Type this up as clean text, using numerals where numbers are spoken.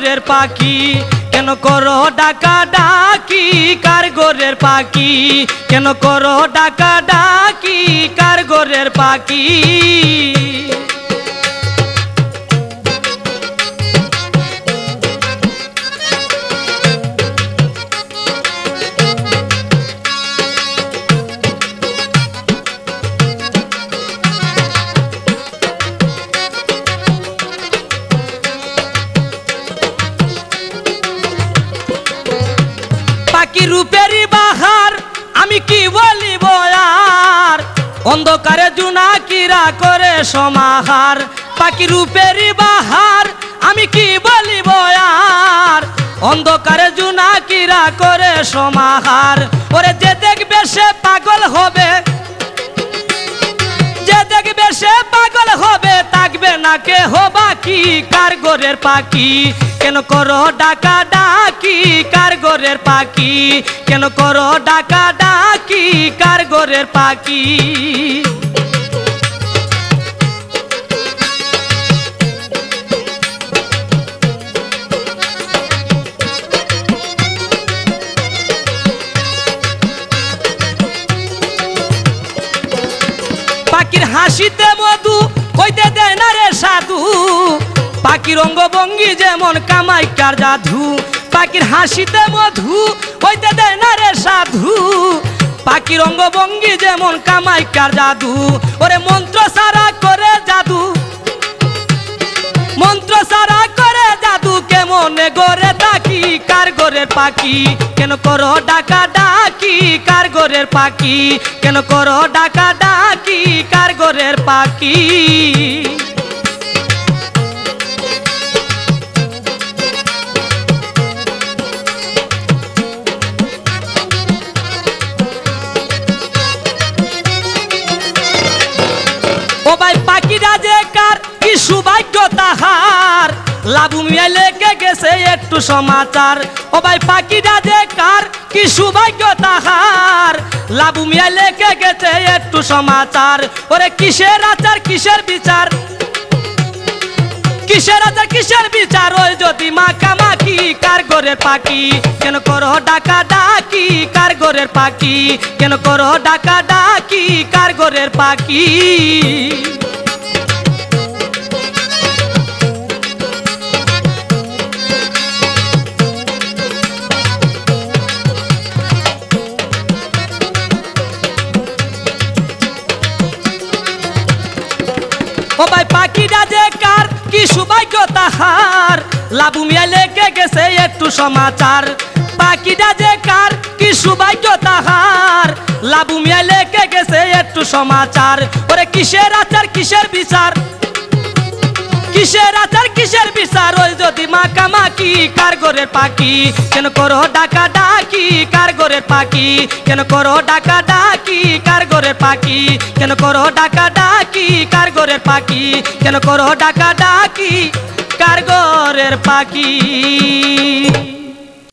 ঘরের পাখি কেন করো ডাকা ডাকি কার ঘরের পাখি কেন করো ডাকা ডাকি কার ঘরের পাখি পাখি রূপেরই বাহার আমি কি বলিব আর অন্ধকারে জোনাকিরা করে সমাহার পাখি রূপেরই বাহার আমি কি বলিব আর অন্ধকারে জোনাকিরা করে সমাহার ওরে যে দেখবে সে পাগল হবে যে দেখবে সে পাগল হবে থাকবে না কেহ বাকি কার ঘরের পাখি কেন করো ডাকা ডাকি কার ঘরের পাখি কেন করো ডাকা ডাকি কার ঘরের পাখি পাখির হাসিতে মধু কইতে দেয় না রে সাধু পাখির অঙ্গভঙ্গি যেমন কামাইকার জাদু পাখির হাসিতে মধু কইতে দেয় না রে সাধু পাখির অঙ্গভঙ্গি যেমন কামাইকার জাদু ওরে মন্ত্র সারা করে জাদু মন্ত্র সারা করে জাদু কেমনে গড়ে থাকি কার ঘরের পাখি কেন করো ডাকা ডাকি কার ঘরের পাখি কেন করো ডাকা ডাকি কার ঘরের পাখি ও ভাই পাখিরা যে কার কি সৌভাগ্য তাহার লাবু মিয়া লেগে গেছে একটু সমাচার ও ভাই পাখিরা যে কার কি সৌভাগ্য তাহার লাবু মিয়া লেগে গেছে একটু সমাচার ওরে কিসের আচার কিসের বিচার কিসের আচার কিসের বিচার ওই যদি মাখামাখি কার ঘরের পাখি কেন করো ডাকা ডাকি কার ঘরের পাখি কেন করো ডাকা ডাকি কার ঘরের পাখি ও ভাই পাখিরা যে কার কি সৌভাগ্য তাহার লাবু মিয়া লেগে গেছে একটু সমাচার পাখিরা যে কার কি সৌভাগ্য তাহার লাবু মিয়া লেগে গেছে একটু সমাচার ওরে কিসের আচার কিসের বিচার কিসের আচার কিসের বিচার ওই যদি মাখামাখি কার ঘরের পাখি কেন করো ডাকা ডাকি কার ঘরের পাখি কেন করো ডাকা ডাকি কার ঘরের পাখি কেন করো ডাকা ডাকি কার ঘরের পাখি কেন করো ডাকা ডাকি কার ঘরের পাখি।